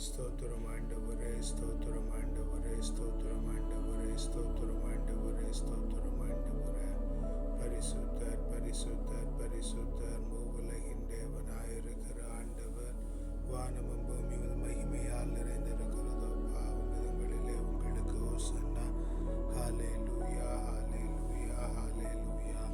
ஸ்தோத்திரம் ஆண்டவரே, ஸ்தோத்திரம் ஆண்டவரே, ஸ்தோத்திரம் ஆண்டவரே, ஸ்தோத்திரம் ஆண்டவரே, ஸ்தோத்திரம் ஆண்டவரே. பரிசுத்தர், பரிசுத்தர், பரிசுத்தர், மூவுலகின் தேவனாயிருக்கிற ஆண்டவர். வானமும் பூமியும் மகிமையால் நிறைந்திருக்கிறதோ உன்னதங்களிலே உங்களுக்கு ஓசன்னா. ஹல்லேலூயா, ஹல்லேலூயா, ஹல்லேலூயா.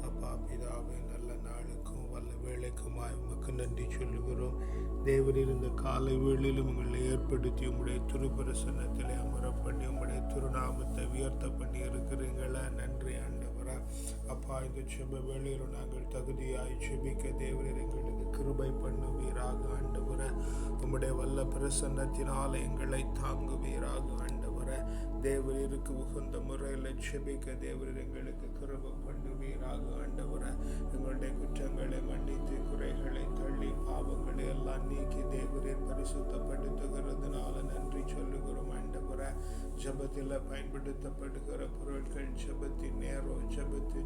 அப்பா பிதாவே, நல்ல நாளுக்கும் வல்ல வேளைக்குமாய் உமக்கு நன்றி சொல்லுகிறோம். தேவரீர் இந்த காலை வேளையிலும் உங்களை ஏற்படுத்தி உம்முடைய திருப்பிரசன்னத்திலே அமர பண்ணி உம்முடைய திருநாமத்தை உயர்த்த பண்ணி இருக்கிறீங்களா? நன்றி ஆண்டவரா. அப்பா, இந்த செப வேளையிலும் நாங்கள் தகுதியாய் செபிக்க தேவரீர் எங்களுக்கு கிருபை பண்ணுவீராக ஆண்டவரா. உம்முடைய வல்ல பிரசன்னத்தினால எங்களை தாங்குவீராக ஆண்டவரா. தேவரீருக்கு உகந்த முறையில் செபிக்க தேவரீர் எங்களுக்கு கிருபை பண்ணுவீராக ஆண்டவரா. எங்களுடைய குற்றங்களை மன்னித்து குறைகளை தள்ளி பாவங்களை எல்லாம் நீக்கி தேவரீர் பரிசுத்தப்படுத்துகிறதுனால நன்றி சொல்லுகிறோம் ஆண்டவரா. ஜபத்தில் பயன்படுத்தப்படுகிற பொருட்கள், ஜபத்தின் நேரம்,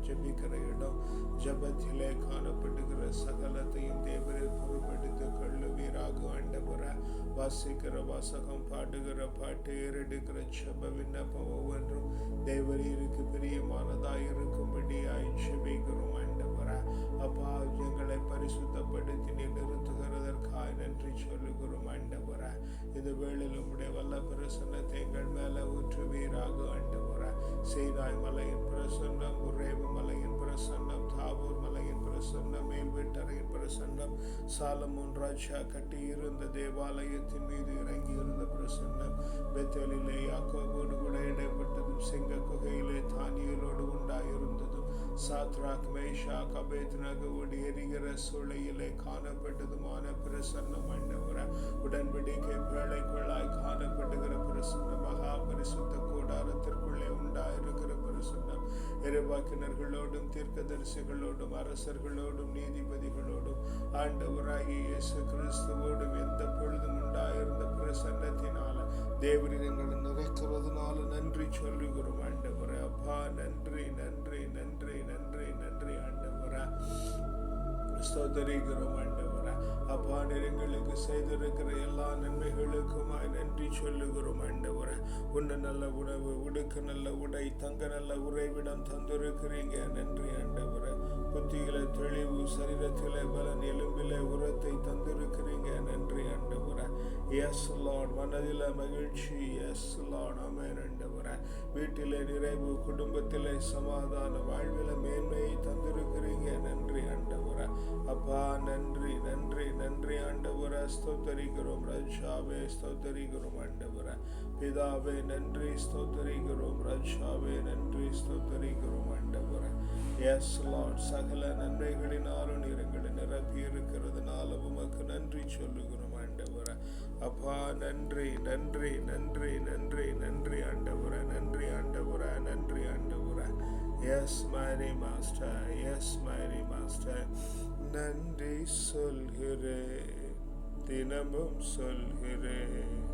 ஜபிக்கிற இடம், ஜபத்திலே காணப்படுகிற சகலத்தையும் தேவரீர் பொருட்படுத்திக் கொள்ளுவீராக ஆண்டவரா. வாசிக்கிற வாசகம், பாடுகிற பாட்டு, ஏறெடுக்கிற ஜப விண்ணப்பம் ஒவ்வொன்றும் தேவரீருக்கு பிரியமானதாய் இருக்கும்படியாய் ஜெபிக்கிறோம் ஆண்டவரா. அப்பா, எங்களை பரிசுத்தப்படுத்தி நிறுத்துகிறதற்காக நன்றி சொல்லுகிறோம் ஆண்டவரா. இந்த வேளையில் உம்முடைய வல்ல பிரசன்னத்தை எங்கள் மேல ஊற்றுவீராக ஆண்டவரா. சீனாய் மலையின் பிரசன்னம், உரேபு மலையின் பிரசன்னம், தாவூர் மலையின் பிரசன்னம், மேல்வீட்டரையின் பிரசன்னம், சாலமோன் ராஜா கட்டியிருந்த தேவாலயத்தின் மீது இறங்கி இருந்த பிரசன்னம், பெத்தேலிலே யாக்கோபோடு கூட இடைப்பட்டதும், சிங்க குகையிலே தானியேலோடு உண்டாயிருந்ததும், சாத்ராக் மேஷாக் அபேத்நேகோவோடு எரிகிற சூளையிலே காணப்பட்டதுமான பிரசன்னம் ஆண்டவரா. உடன்படிக்கை வேளைக்குள்ளாய் காணப்படுகிற பிரசன்னம், மகா பரிசுத்த கூடாரத்திற்குள்ளே உண்டாயிருக்கிற பிரசன்னம், இறைவாக்கினர்களோடும் தீர்க்கதரிசிகளோடும் அரசர்களோடும் நீதிபதிகளோடும் ஆண்டவராகிய இயேசு கிறிஸ்துவோடும் எந்த பொழுதும் உண்டாயிருந்த பிரசன்னத்தினால தேவரீர் எங்களை நிறைக்கிறதுனால நன்றி சொல்லுகிறோம் ஆண்டவரே. அப்பா, நன்றி நன்றி நன்றி நன்றி நன்றி ஆண்டவரே. ஸ்தோத்திரிக்கிறோம் ஆண்டவரே. அப்பா, நீர் எங்களுக்கு செய்திருக்கிற எல்லா நன்மைகளுக்குமாய் நன்றி சொல்லுகிறோம் ஆண்டவரே. உண்ண நல்ல உணவு, உடுக்க நல்ல உடை, தங்க நல்ல உறைவிடம் தந்திருக்கிறீங்க. நன்றி ஆண்டவரே. புத்தியில தெளிவு, சரீரத்திலே பலன், எலும்பிலே உரத்தை தந்திருக்கிறீங்க. நன்றி ஆண்டவரே. Yes lord. மனதில மகிழ்ச்சி. S Lord. ஆமென் ஆண்டவரே. வீட்டிலே நிறைவு, குடும்பத்திலே சமாதானம், வாழ்வில மேன்மையை தந்திருக்கிறீங்க. நன்றி ஆண்டவரே. அப்பா, நன்றி நன்றி நன்றி ஆண்டவரே. ஸ்தோத்தரிக்கிறோம் ராஜாவே, ஸ்தோத்தரிக்கிறோம் ஆண்டவரே. பிதாவே நன்றி, ஸ்தோத்தரிக்கிறோம் ராஜாவே, நன்றி, ஸ்தோத்தரிக்கிறோம் ஆண்டவரே. Yes lord. சகல நன்மைகளினாலும் நீர் எங்களை நிரப்பி இருக்கிறதுனால உமக்கு நன்றி சொல்லுகிறோம் ஆண்டவரே. அப்பா, நன்றி நன்றி நன்றி நன்றி நன்றி ஆண்டவரே. நன்றி ஆண்டவரே, நன்றி ஆண்டவரே. எஸ் மைரி மாஸ்டர், எஸ் மைரி மாஸ்டர். நன்றி சொல்கிறேன், தினமும் சொல்கிறேன்.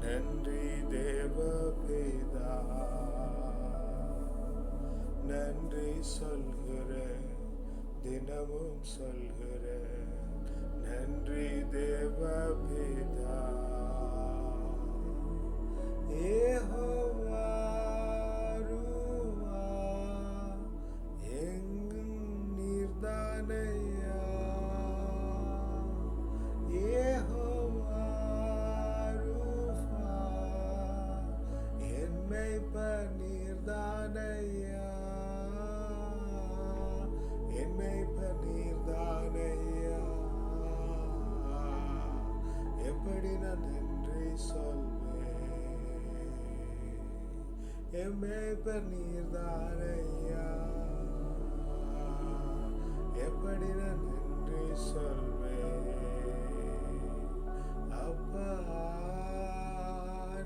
நன்றி தேவ பிதா. நன்றி சொல்கிறேன், தினமும் சொல்கிறேன். நன்றி தேவ பிதா. யெகோவா ரூவா, எங்கும் நீர்தானையா. யெகோவா ரூவா, என் மேய்ப்பர் நீர்தானையா. என் மேய்ப்பர் நீர்தானையா. எப்படி நான் நன்றி சொல்வேன். என் மேய்ப்பர் நீர்தானையா. எப்படி நான் நன்றி சொல்வேன். அப்பா,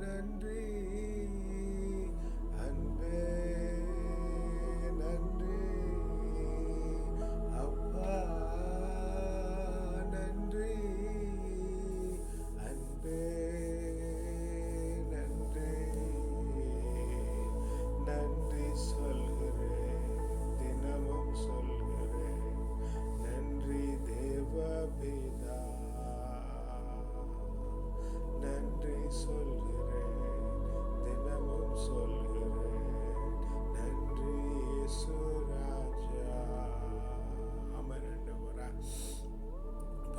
நன்றி அன்பே, நன்றி அப்பா, நன்றி அன்பே, நன்றி நன்றி சொல்கிறேன், தினமும் சொல்கிறேன். நன்றி தேவ பிதா.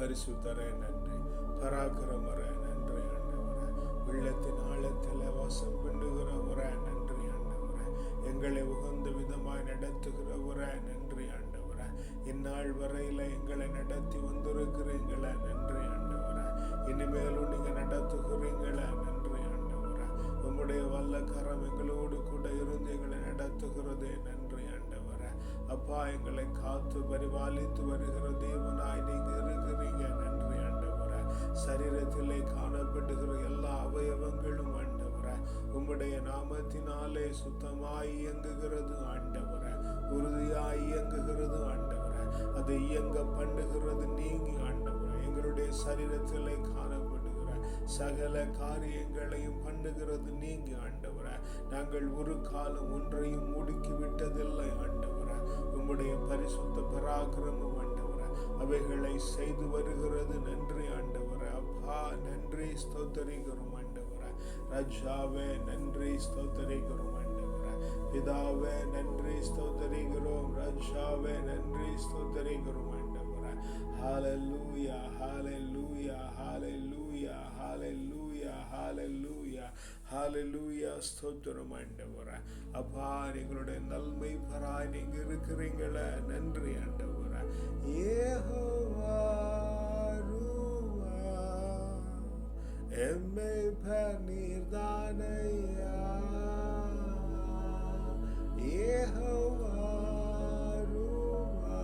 பரிசுத்தரே நன்றி, பராக்கிரமரே நன்றி ஆண்டவரே, உள்ளத்தின் ஆழத்தில் வாசம் பண்ணுகிறவரே நன்றி ஆண்டவரே, எங்களை உகந்த விதமாய் நடத்துகிறவரே நன்றி ஆண்டவரே, இந்நாள் வரையில் எங்களை நடத்தி வந்திருக்கிறீங்களே நன்றி ஆண்டவரே, இனிமேலும் நீங்கள் நடத்துகிறீங்களே நன்றி ஆண்டவரே, உம்முடைய வல்ல கரம் எங்களோடு கூட இருந்து எங்களை நடத்துகிறதே நன்றி ஆண்டவரே. அப்பா, எங்களை காத்து பரிபாலித்து வருகிற தேவனாய் நீங்க இருக்கிறீங்க நன்றி ஆண்டவரே. சரீரத்திலே காணப்படுகிற எல்லா அவயவங்களும் ஆண்டவரே உம்முடைய நாமத்தினாலே சுத்தமாய் இயங்குகிறது ஆண்டவரே, உறுதியாய் இயங்குகிறது ஆண்டவரே, அது இயங்க பண்ணுகிறது நீங்கி ஆண்டவரே. எங்களுடைய சரீரத்திலே காணப்படுகிற சகல காரியங்களையும் பண்ணுகிறது நீங்க ஆண்டவரே. நாங்கள் ஒரு காலம் ஒன்றையும் முடுக்கி விட்டதில்லை ஆண்டவரே. உம்முடைய பரிசுத்த பராக்கிரமம் ஆண்டவரே அவைகளை செய்து வருகிறது நன்றி ஆண்டவரே. அப்பா நன்றி, ஸ்தோத்தரிக்கிறோம் ஆண்டவரே. ராஜாவே நன்றி, ஸ்தோத்தரிக்கிறோம் ஆண்டவரே. பிதாவே நன்றி, ஸ்தோத்தரிக்கிறோம். ராஜாவே நன்றி, ஸ்தோத்தரிக்கிறோம் ஆண்டவரே. ஹalleluya, hallelujah, hallelujah, hallelujah, hallelujah, hallelujah. ஸ்தோத்திரம் ஆண்டவரே. அப்பா, எங்களுடைய நன்மை பராய் நீங்க இருக்கிறீங்களே நன்றி ஆண்டவரே. யெகோவா ரூவா எம்மை பர்நீர்தானையா, யெகோவா ரூவா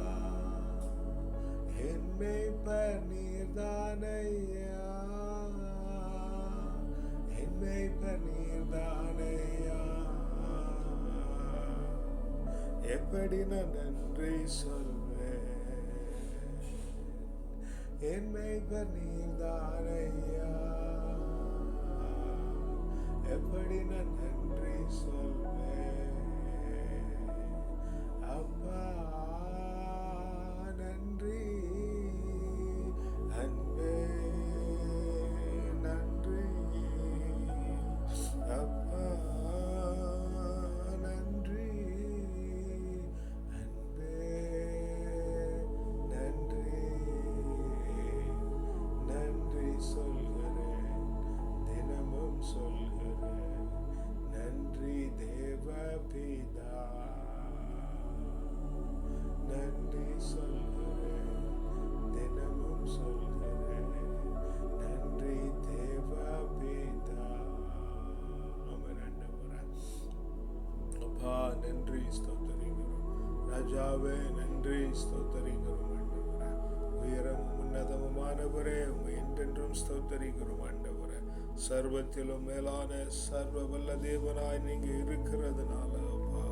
எம்மை பர்நீர்தானையா, எம்மை பர்நீர்தானையா. எப்படி நான் நன்றி சொல்வேன், என்னை பர்நீர்தானையா, எப்படி நான் நன்றி சொல்வேன். அப்பா நன்றி, அன்பே நன்றி, அப்பா நன்றி, அன்பே நன்றி. நன்றி சொல்கிறேன், தினமும் சொல்கிறேன், நன்றி தேவ பிதா. நன்றி சொல்கிறேன், தினமும் சொல்கிறேன், நன்றி தேவ பிதா. ஆமென் ஆண்டவரே. அப்பா நன்றி, ஸ்தோத்திரிக்கிறோம். ராஜாவே நன்றி, ஸ்தோத்திரிக்கிறோம் ஆண்டவரே. உயரமும் உன்னதமுமானவரே உம்மை என்றென்றும் ஸ்தோத்திரிக்கிறோம் ஆண்டவரே. சர்வத்திலும் மேலான சர்வ வல்ல தேவனாய் நீங்க இருக்கிறதுனால அப்பா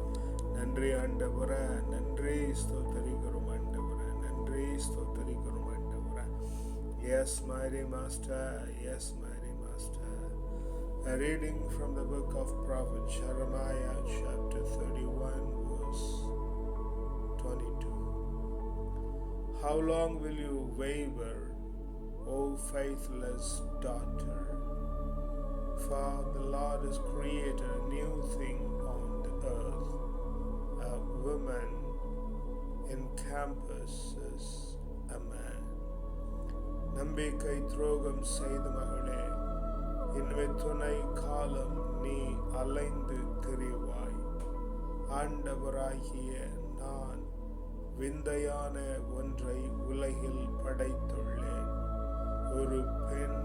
நன்றி ஆண்டவரே. நன்றி, ஸ்தோத்திரிக்கிறோம் ஆண்டவரே. நன்றி, ஸ்தோத்திரிக்கிறோம் ஆண்டவரே. Yes, mighty master, yes, mighty master. A reading from the book of prophet Jeremiah, chapter 31, verse 22. How long will you waver, O faithless daughter? For the Lord has created a new thing on the earth. A woman encompasses a man. நம்பிக்கை துரோகம் செய்த மகளே, இனிமே துணை காலம் நீ அலைந்து திரிவாய். ஆண்டவராகிய நான் விந்தையான ஒன்றை உலகில் படைத்துள்ளேன். ஒரு பெண்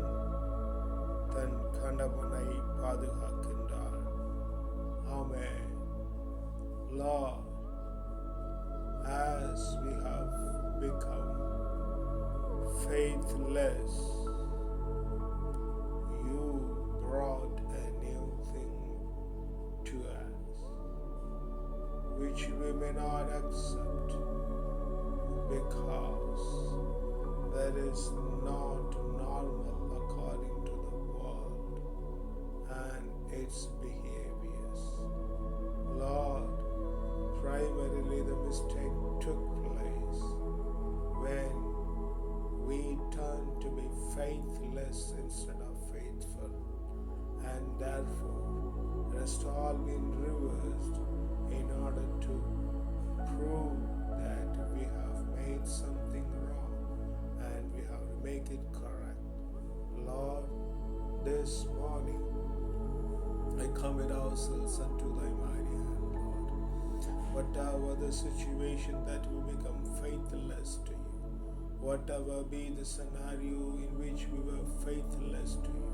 தன் கணவனை பாதுகாக்கின்றாள். ஆமென். Lord, as we have become faithless, you brought a new thing to us, which we may not accept, because that is not normal according to the world and its behaviors. Lord, primarily the mistake took place when we turned to be faithless instead of faithful, and therefore it has all been reversed in order to prove that we have made something wrong and we have make it correct. Lord, this morning I commit ourselves unto thy mighty hand, Lord. Whatever the situation that we become faithless to you, whatever be the scenario in which we were faithless to you,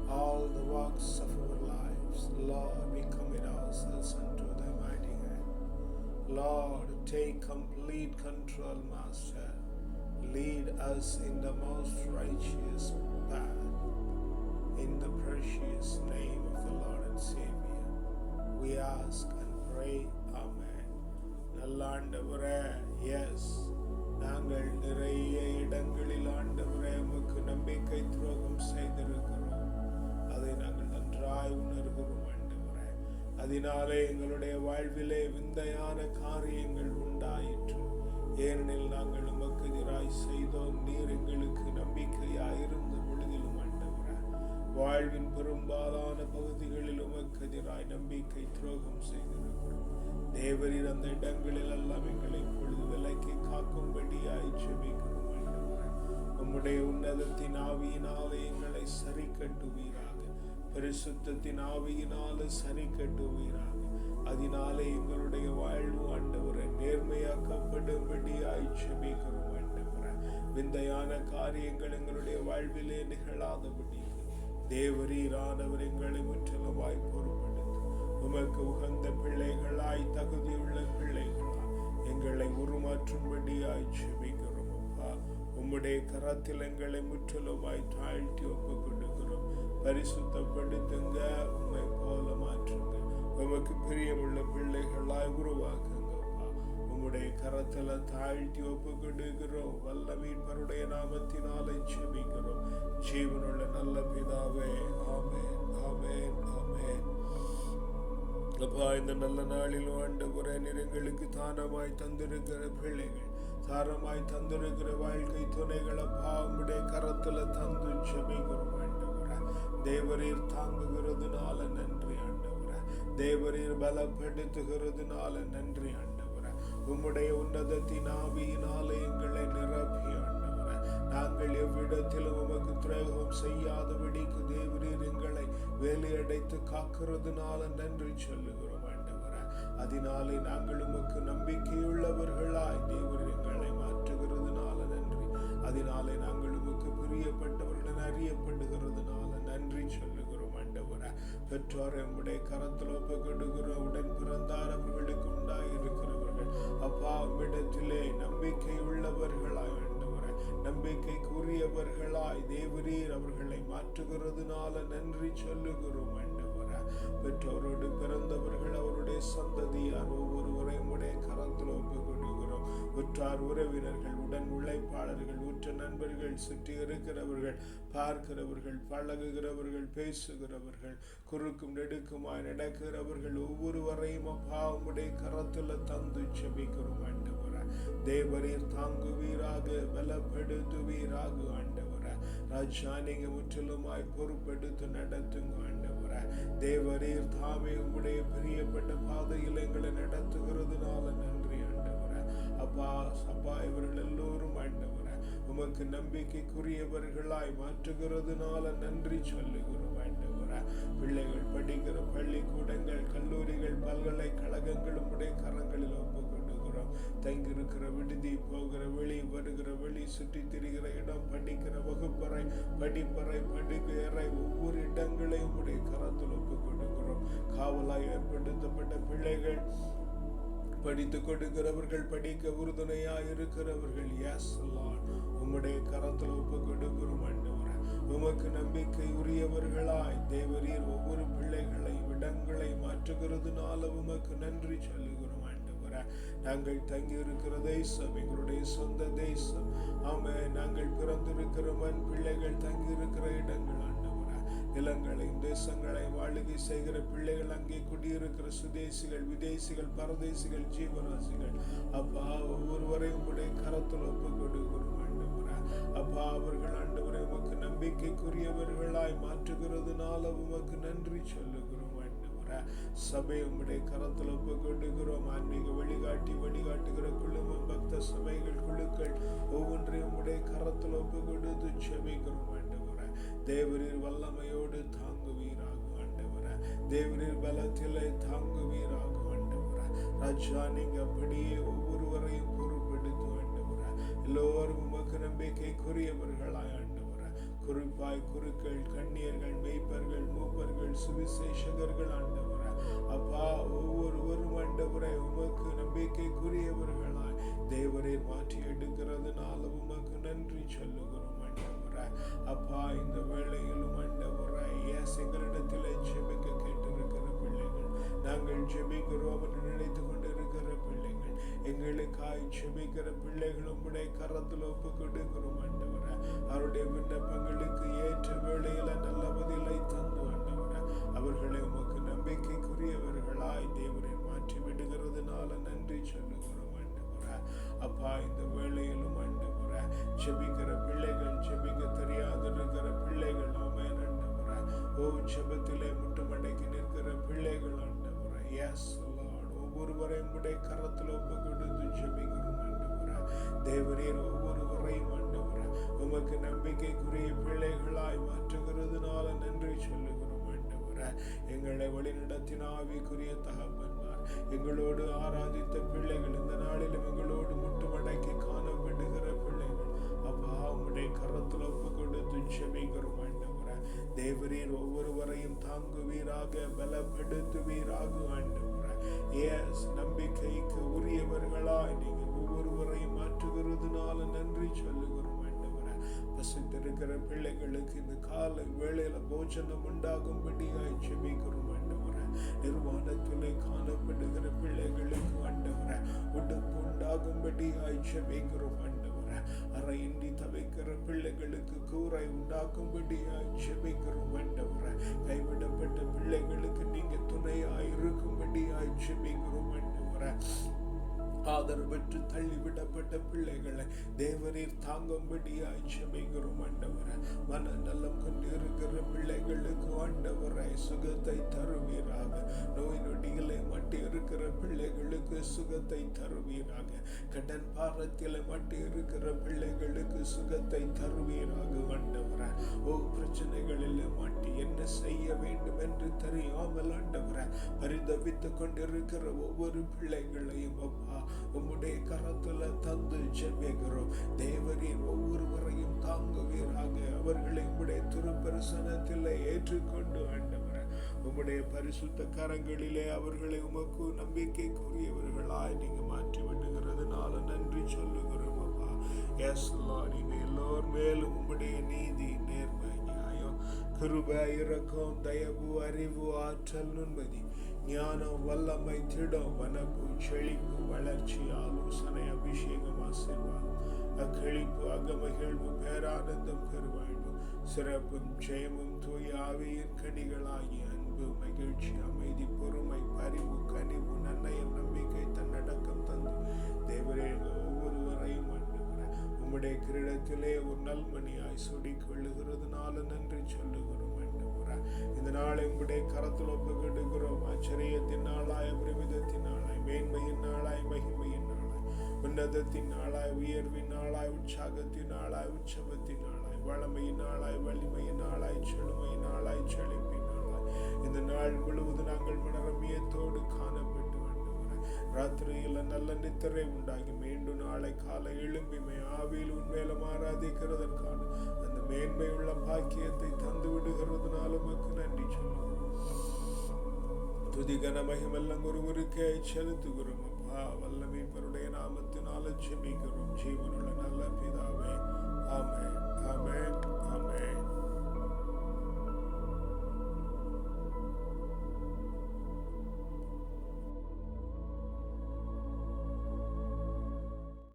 all the walks of our lives, Lord, we commit ourselves unto thy mighty hand. Lord, take complete control, Master. Lead us in the most righteous path. In the precious name of the Lord and Savior, we ask and pray. Amen. நல்ல ஆண்டவரே, S, நாங்கள் நிறைய இடங்களில் ஆண்டவரே உமக்கு நம்பிக்கை துரோகம் செய்திருக்கிறோம். அதை நாங்கள் நன்றாய் உணர்கிறோம் ஆண்டவரே. அதனாலே எங்களுடைய வாழ்விலே விந்தையான காரியங்கள் உண்டாயிற்று. ஏனெனில் நாங்கள் உமக்கு எதிராய் செய்தோம். நீர் எங்களுக்கு நம்பிக்கையாயிருந்த பொழுதிலும் ஆண்டவரே, வாழ்வின் பெரும்பாலான பகுதிகளில் உமக்கு எதிராய் நம்பிக்கை துரோகம் செய்திருக்கிறோம். தேவரீர் அந்த இடங்களில் எல்லாம் எங்களை பொழுது விலக்கி காக்கும்படியாய் ஜெபிக்கிறோம் ஆண்டவரே. உம்முடைய உன்னதத்தின் ஆவியினாலே எங்களை சரி கட்டுவீராக. பரிசுத்தத்தின் ஆவியினாலே சரி கட்டுவீராக. அதனாலே எங்களுடைய வாழ்வு ஆண்டவரே நேர்மையாக்கப்படும்படியாய் ஜெபிக்கிறோம் ஆண்டவரே. விந்தையான காரியங்கள் எங்களுடைய வாழ்விலே நிகழாதபடி தேவரீரானவர் எங்களை முற்றிலுமாய் பொறுப்படுத்து. உமக்கு உகந்த பிள்ளைகளாய், தகுதியுள்ள பிள்ளைகளாய் எங்களை உருமாற்றும்படியாய் ஜெபிக்கிறோம் அப்பா. உம்முடைய கரத்தில் எங்களை முற்றிலுமாய் தாழ்த்தி ஒப்பு கொடுக்கிறோம். பரிசுத்தப்படுத்துங்க, உம்மை போல மாற்றுங்க. உமக்கு பிரியமுள்ள பிள்ளைகளாய் உருவாக்குங்கப்பா. உம்முடைய கரத்துல தாழ்த்தி ஒப்பு கொடுக்கிறோம். வல்ல மீட்பருடைய நாமத்தினாலே ஜெபிக்கிறோம் ஜீவனுள்ள நல்ல பிதாவே. ஆமென், ஆமென், ஆமென். அப்பா, இந்த நல்ல நாளிலும் ஆண்டவரே, நீர் எங்களுக்கு தானமாய் தந்திருக்கிற பிள்ளைகள், தாரமாய் தந்திருக்கிற வாழ்க்கை துணைகள் அப்பா உம்முடைய கரத்துல தந்து ஜெபிக்கிறோம் ஆண்டவரே. தேவரீர் தாங்குகிறதுனால நன்றி ஆண்டவரே. தேவரீர் பலப்படுத்துகிறதுனால நன்றி ஆண்டவரே. உம்முடைய உன்னதத்தின் ஆவியினாலே எங்களை நிரப்பி ஆண்டவரே, நாங்கள் எவ்விடத்திலும் உமக்கு துரோகம் செய்யாதபடிக்கு தேவரீர் எங்களை வேலையடைத்து காக்கிறதுனால நன்றி சொல்லுகிறோம் ஆண்டவரே. அதனாலே நாங்கள் உமக்கு நம்பிக்கையுள்ளவர்களாய் தேவரீர் எங்களை மாற்றுகிறதுனால நன்றி. அதனாலே நாங்கள் உமக்கு பிரியப்பட்டவர்கள் அறியப்படுகிறதுனால நன்றி சொல்லுகிறோம் ஆண்டவரே. பெற்றோர் நம்முடைய கரத்தில் ஒப்பு கொடுக்கிறோம். உடன் பிறந்தார் அவர்களுக்கு உண்டாயிருக்கிறவர்கள் அப்பா உம்மிடத்திலே நம்பிக்கை உள்ளவர்களாய் ஆண்டவரே, நம்பிக்கைக்குரியவர்களாய் தேவரீர் அவர்களை மாற்றுகிறதுனால நன்றி சொல்லுகிறோம் ஆண்டவரே. பெற்றோரோடு பிறந்தவர்கள், அவருடைய சந்ததியார் ஒவ்வொருவரையும் உடைய கரத்தில் ஒப்பு கொடுக்கிறோம். உற்றார் உறவினர்கள், உடன் உழைப்பாளர்கள், உற்ற நண்பர்கள், சுற்றி இருக்கிறவர்கள், பார்க்கிறவர்கள், பழகுகிறவர்கள், பேசுகிறவர்கள், குறுக்கும் நெடுக்குமாய் நடக்கிறவர்கள் ஒவ்வொருவரையும் அப்பா உம்முடைய கரத்துல தந்து ஜெபிக்கிறோம் ஆண்டவரே. தேவரீர் தாங்குவீராக, பலப்படுத்துவீராக ஆண்டவரே. ராஜா, நீங்க முற்றிலுமாய் பொறுப்பெடுத்து நடத்துங்க ஆண்டவரே. தேவரீர் தாமே உம்முடைய பிரியப்பட்ட பாதையில் எங்களை நடத்துகிறதுனால நன்றி ஆண்டவரே. அப்பா அப்பா இவர்கள் எல்லோரும் ஆண்டவரே உமக்கு நம்பிக்கைக்குரியவர்களாய் மாற்றுகிறதுனால நன்றி சொல்லுகிறோம் ஆண்டவரே. பிள்ளைகள் படிக்கிற பள்ளிக்கூடங்கள், கல்லூரிகள், பல்கலைக்கழகங்கள் உம்முடைய கரங்களில் ஒப்பு கொடுக்கிறோம். தங்கியிருக்கிற விடுதி, போகிற வெளி, வருகிற வெளி, சுற்றி திரிகிற இடம், படிக்கிற வகுப்பறை, படிப்பறை, படுக்கையறை ஒவ்வொரு இடங்களையும் உடைய கரத்தில் ஒப்பு கொடுக்கிறோம். காவலாய் ஏற்படுத்தப்பட்ட பிள்ளைகள், படித்து கொடுக்கிறவர்கள், படிக்க உறுதுணையாய் இருக்கிறவர்கள், எஸ் லார்ட் உம்முடைய கரத்தில் ஒப்பு கொடுக்கிறோம் ஆண்டவரே. உமக்கு நம்பிக்கை உரியவர்களாய் தேவரீர் ஒவ்வொரு பிள்ளைகளை இடங்களை மாற்றுகிறதுனால உமக்கு நன்றி சொல்லுகிறோம் ஆண்டவரே. நாங்கள் தங்கி இருக்கிற தேசம் எங்களுடைய சொந்த தேசம். ஆமென். நாங்கள் பிறந்திருக்கிற மண், பிள்ளைகள் தங்கி இருக்கிற இடங்கள் ஆண்டவரே. நிலங்களையும் தேசங்களையும் ஆளுகை செய்கிற பிள்ளைகள், அங்கே குடியிருக்கிற சுதேசிகள், விதேசிகள், பரதேசிகள், ஜீவராசிகள் அப்பா ஒவ்வொருவரையும் உடைய கரத்தில் ஒப்பு கொடுக்கிறோம் ஆண்டவரே. அப்பா அவர்கள் ஆண்டவரை உமக்கு நம்பிக்கைக்குரியவர்களாய் மாற்றுகிறதுனால உமக்கு நன்றி சொல்லுகிறோம் ஆண்டவரே. சபை உம்முடைய கரத்தில் ஒப்பு கொடுக்கிறோம். ஆன்மீக வழிகாட்டுகிற குழுமம், பக்த சபைகள், குழுக்கள் ஒவ்வொன்றையும் உம்முடைய கரத்தில் ஒப்பு கொடுத்து செபிக்கிறோம் ஆண்டவரே. தேவரீர் வல்லமையோடு தாங்குவீராக ஆண்டவரே. தேவரீர் பலத்திலே தாங்குவீராக ஆண்டவரே. ராஜா, நீங்க அப்படியே ஒவ்வொருவரையும் பொறுப்பெடுத்து ஆண்டவரே. எல்லோரும் உமக்கு நம்பிக்கைக்குரியவர்களாய் ஆண்டவரே. குறிப்பாய் குருக்கள், கண்ணியர்கள், மேய்ப்பர்கள், மூப்பர்கள், சுவிசேஷகர்கள் ஆண்டவரே. அப்பா, ஒவ்வொருவரும் ஆண்டவரே உமக்கு நம்பிக்கைக்குரியவர்களாய் தேவரீர் மாற்றி எடுக்கிறதுனால உமக்கு நன்றி சொல்லுகிறோம் ஆண்டவரே. அப்பா, இந்த வேளையிலும் ஆண்டவரே, எங்களிடத்தில் ஜெபிக்க கேட்டிருக்கிற பிள்ளைகள், நாங்கள் ஜெபிக்கிறோம் என்று நினைத்து கொண்டிருக்கிற பிள்ளைகள், எங்களுக்காய் ஜெபிக்கிற பிள்ளைகள் உம்முடைய கரத்தில் ஒப்பு கொடுக்கிறோம் ஆண்டவரே. அவருடைய விண்ணப்பங்களுக்கு ஏற்ற வேளையில நல்ல பதிலை தந்து ஆண்டவரே அவர்களை உமக்கு நம்பிக்கைக்குரியவர்களாய் தேவரை மாற்றி விடுகிறதுனால நன்றி சொல்லுகிறோம் ஆண்டவரே. அப்பா, இந்த வேளையிலும் ஆண்டவரே ஜெபிக்கிற பிள்ளைகள், ஜெபிக்க தெரியாதிருக்கிற பிள்ளைகள், ஆமென் ஆண்டவரே. ஓ, ஜெபத்திலே முட்டுமடக்கி நிற்கிற பிள்ளைகள் ஆண்டவரே. எஸ் லார்ட், ஒவ்வொருவரையும் உடைய கரத்தில் ஒப்பு கொடுத்து ஜெபிக்கிறோம் ஆண்டவரே. தேவரீர் ஒவ்வொருவரையும் ஆண்டவரே உமக்கு நம்பிக்கைக்குரிய பிள்ளைகளாய் மாற்றுகிறதுனால நன்றி சொல்லுகிறோம் ஆண்டவரே. எங்களை வழிநடத்தின ஆவிக்குரிய தகப்பன்மார், எங்களோடு ஆராதித்த பிள்ளைகள், இந்த நாளிலும் எங்களோடு முட்டுமடக்கி காணப்படுகிற பிள்ளைகள், அப்பா உம்முடைய கரத்தில் ஒப்பு கொடுத்து ஜெபிக்கிறோம் ஆண்டவரே. தேவரீர் ஒவ்வொருவரையும் தாங்குவீராக, பலப்படுத்துவீராக ஆண்டவரே. எஸ், நம்பிக்கைக்கு உரியவர்களாய் நீங்க ஒவ்வொருவரையும் மாற்றுகிறதுனால நன்றி சொல்லுகிறோம் ஆண்டவரே. பசித்திருக்கிற பிள்ளைகளுக்கு இந்த காலை வேளையில போஜனம் உண்டாகும்படியாய் ஜெபிக்கிறோம் ஆண்டவரே. நிர்வாணத்திலே காணப்படுகிற பிள்ளைகளுக்கு ஆண்டவரே உடுப்பு உண்டாகும்படியாய் ஜெபிக்கிறோம் ஆண்டவரே. அறையின்றி தவிக்கிற பிள்ளைகளுக்கு கூரை உண்டாக்கும்படியாய் ஜெபிக்கிறோம் ஆண்டவரே. கைவிடப்பட்ட பிள்ளைகளுக்கு நீங்க துணையாய் இருக்கும்படியாய் ஜெபிக்கிறோம் ஆண்டவரே. ஆதரவற்று தள்ளிவிடப்பட்ட பிள்ளைகளை தேவரீர் தாங்கும்படியாய் ஜெபிக்கிறோம் ஆண்டவரே. மன நலம் கொண்டு இருக்கிற பிள்ளைகளுக்கு ஆண்டவரே சுகத்தை தருவீராக. நோய் நொடிகளை மட்டி இருக்கிற பிள்ளைகளுக்கு சுகத்தை தருவீராக. கடன் பாரத்தில மட்டி இருக்கிற பிள்ளைகளுக்கு சுகத்தை தருவீராக ஆண்டவரே. ஓ, பிரச்சனைகளில் மாட்டி என்ன செய்ய வேண்டும் என்று தெரியாமல் ஆண்டவரே பரிதவித்துக் கொண்டிருக்கிற ஒவ்வொரு பிள்ளைகளையும் அப்பா உம்முடைய கரத்துல தந்து ஜெபிக்கிறோம். தேவரீர் ஒவ்வொருவரையும் தாங்குவீராக. அவர்களை உம்முடைய திருப்பரிசனத்தில் ஏற்றுக்கொண்டு ஆண்டவரே உம்முடைய பரிசுத்த கரங்களிலே அவர்களை உமக்கு நம்பிக்கைக்குரியவர்களாய் நீங்க மாற்றி விடுகிறதுனால நன்றி சொல்லுகிறோம் அப்பா. எஸ் லார்ட், நீங்க எல்லோர் மேலும் உம்முடைய நீதி, நேர்மை, நியாயம், கிருபை, இரக்கம், தயவு, அறிவு, ஆற்றல், நுண்மதி, ஞானம், வல்லமை, திடம், வனப்பு, செழிப்பு, வளர்ச்சி, ஆலோசனை, அபிஷேகம், ஆசீர்வாதம், அக்களிப்பு, அகமகிழ்வு, பேரானந்தம், பெருவாழ்வு, சிறப்பும் ஜெயமும் தூய ஆவியின் கனிகளாகிய அன்பு, மகிழ்ச்சி, அமைதி, பொறுமை, பரிவு, கனிவு, நன்னயம், நம்பிக்கை, தன்னடக்கம் தந்து தேவரே ஒவ்வொருவரையும் உம்முடைய கிரீடத்திலே ஒரு நல்மணியாய் சுடிக் கொள்ளுகிறதுனால நன்றி சொல்லுகிறோம் ஆண்டவரே. இந்த நாளை உம்முடைய கரத்தில் ஒப்பு கொடுக்கிறோம். ஆச்சரியத்தின் நாளாய், அபிரமிதத்தின் நாளாய், மேன்மையின் நாளாய், மகிமையின் நாளாய், உன்னதத்தின் நாளாய், உயர்வின் நாளாய், உற்சாகத்தின் நாளாய், உற்சவத்தின் நாளாய், வளமையின் நாளாய், வலிமையின் நாளாய், செழுமையின் நாளாய், செழிப்பின் நாளாய், இந்த நாள் முழுவதும் நாங்கள் மனரமியத்தோடு காணப்பட்டு ராத்திரியில நல்ல நித்திரை உண்டாகி மீண்டும் நாளை காலை எழும்பிமை ஆவியில் உண்மையில ஆராதிக்கிறதற்கான அந்த மேன்மையுள்ள பாக்கியத்தை தந்து விடுகிறதுனால உமக்கு நன்றி சொல்லுகிறோம். துதிகன மகிமெல்லாம் ஒருவருக்கே செலுத்துகிறோம் அப்பா. வல்லமை பெருடைய நாமத்தினால ஜெபிக்கிறோம் ஜீவனுள்ள நல்ல பிதாவே.